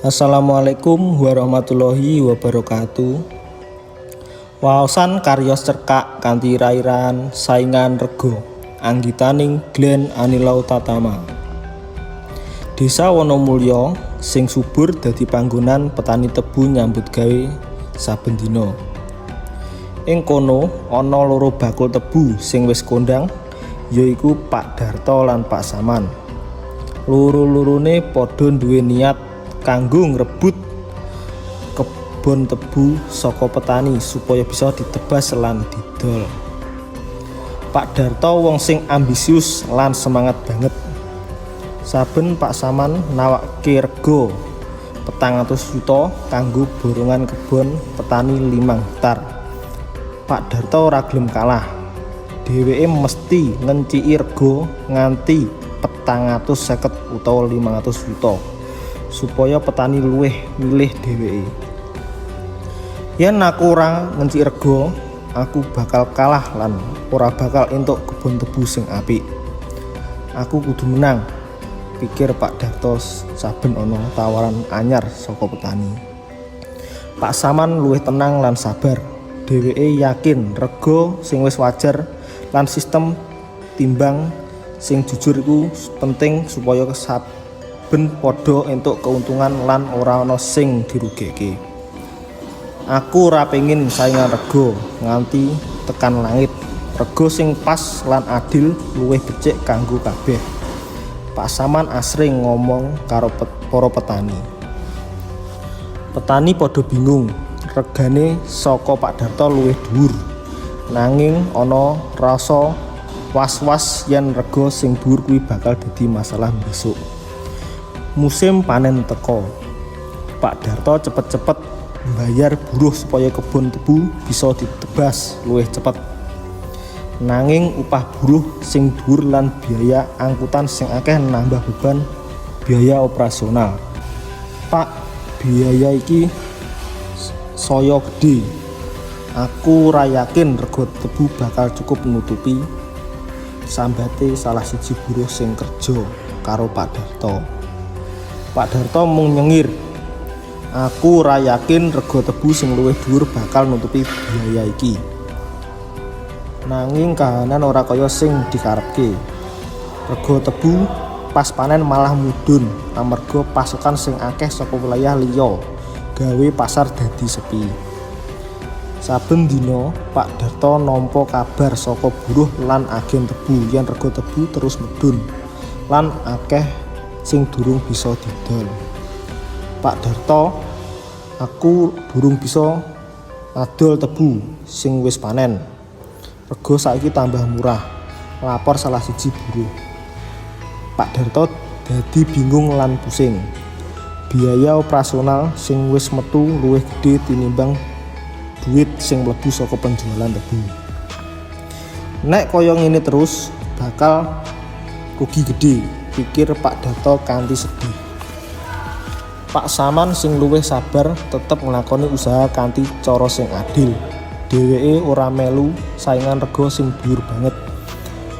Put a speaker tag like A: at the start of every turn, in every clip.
A: Assalamualaikum warahmatullahi wabarakatuh. Waosan karya cerkak kanthi rairan saingan rego anggitaning Glen Anilau Tatama. Desa Wonomulyo sing subur dadi panggonan petani tebu nyambut gawe saben dina. Ing kono ana loro bakul tebu sing wis kondang, yaiku Pak Darto lan Pak Saman. Loro-lorone padha duwe niat kanggo ngrebut kebon tebu saka petani supaya bisa ditebas lan didol. Pak Darto wong sing ambisius lan semangat banget. Saben Pak Saman nawake rego 400 juta kanggo borongan kebon petani 5 hektar. Pak Darto ora gelem kalah. Dheweke mesti ngenciki rego nganti 450 utawa 500 juta. Supaya petani luwih milih dheweke. Yen aku ora ngencik rego, aku bakal kalah lan ora bakal entuk kebon tebu sing apik. Aku kudu menang, pikir Pak Darto saben ana tawaran anyar saka petani. Pak Saman luwih tenang lan sabar. Dheweke yakin rego sing wis wajar lan sistem timbang sing jujur iku penting supaya ben padha entuk keuntungan lan ora ana sing dirugekake. Aku ora pengin saingan rego nganti tekan langit. Rego sing pas lan adil luwih becik kanggo kabeh. Pak Saman asring ngomong karo para petani. Petani padha bingung, regane saka Pak Darto luwih dhuwur. Nanging ana rasa was-was yen rego sing dhuwur kuwi bakal dadi masalah besok. Musim panen teko. Pak Darto cepet-cepet mbayar buruh supaya kebun tebu bisa ditebas luwih cepet. Nanging upah buruh sing dhuwur lan biaya angkutan sing akeh nambah beban biaya operasional. Pak, biaya iki saya gede. Aku ora yakin rego tebu bakal cukup nutupi sambate salah siji buruh sing kerja karo Pak Darto. Pak Darto mung nyengir, aku ora yakin rego tebu sing luwih dhuwur bakal nutupi biaya iki. Nanging kahanan ora kaya sing dikarepke. Rego tebu pas panen malah mudhun amarga pasokan sing akeh saka wilayah liya gawe pasar dadi sepi. Saben dina Pak Darto nampa kabar saka buruh lan agen tebu yen rego tebu terus medhun lan akeh sing durung bisa didol. Pak Darto, aku durung bisa ngadol tebu sing wis panen. Rego saiki tambah murah, lapor salah siji buruh. Pak Darto dadi bingung lan pusing. Biaya operasional sing wis metu luwih gedhe tinimbang duit sing mlebu saka penjualan tebu. Nek kaya ngene terus bakal rugi gedhe, pikir Pak Darto kanthi sedih. Pak Saman sing luwih sabar tetep nglakoni usaha kanthi cara sing adil. Dheweke ora melu saingan rego sing dhuwur banget,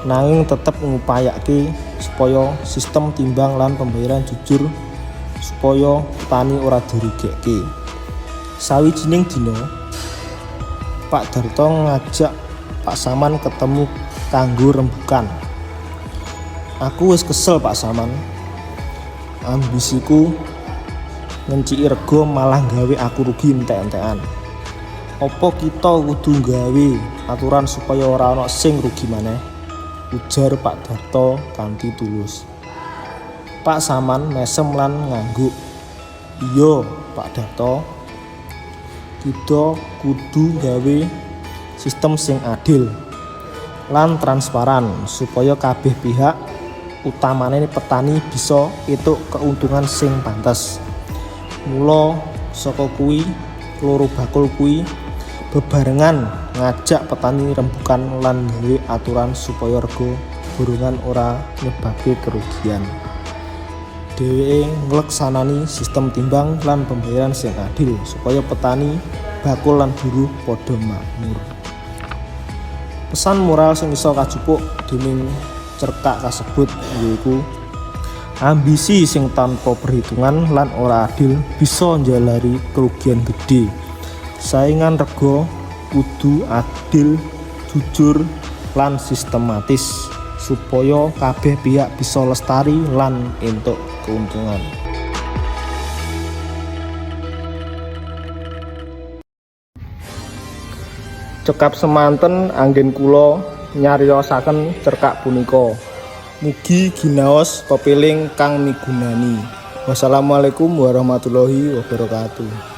A: nanging tetep ngupayake supaya sistem timbang lan pembayaran jujur supaya petani ora dirugekake. Sawijining dina Pak Darto ngajak Pak Saman ketemu kanggo rembukan. Aku wis kesel Pak Saman. Ambisiku ngenciki rego malah gawe aku rugi entek-entekan. Apa kita kudu gawe aturan supaya ora ana sing rugi maneh? Ujar Pak Darto kanthi tulus. Pak Saman mesem lan ngangguk. Iya Pak Darto, kita kudu gawe sistem sing adil lan transparan supaya kabeh pihak utamane petani bisa entuk keuntungan sing pantes. Mula saka kuwi loro bakul kuwi bebarengan ngajak petani rembukan lan gawe aturan supaya rego borongan ora nyebabke kerugian. Dheweke ngleksanani sistem timbang lan pembayaran sing adil supaya petani, bakul lan buruh padha makmur. Pesan moral sing iso kajupuk dening cerkak kasebut yaiku Ambisi sing tanpa perhitungan lan ora adil bisa njalari kerugian gede. Saingan rego kudu adil, jujur lan sistematis supaya kabeh pihak bisa lestari lan entuk keuntungan. Cekap semanten anggen kula nyariosaken cerkak punika. Mugi ginaos pepiling kang migunani. Wassalamualaikum warahmatullahi wabarakatuh.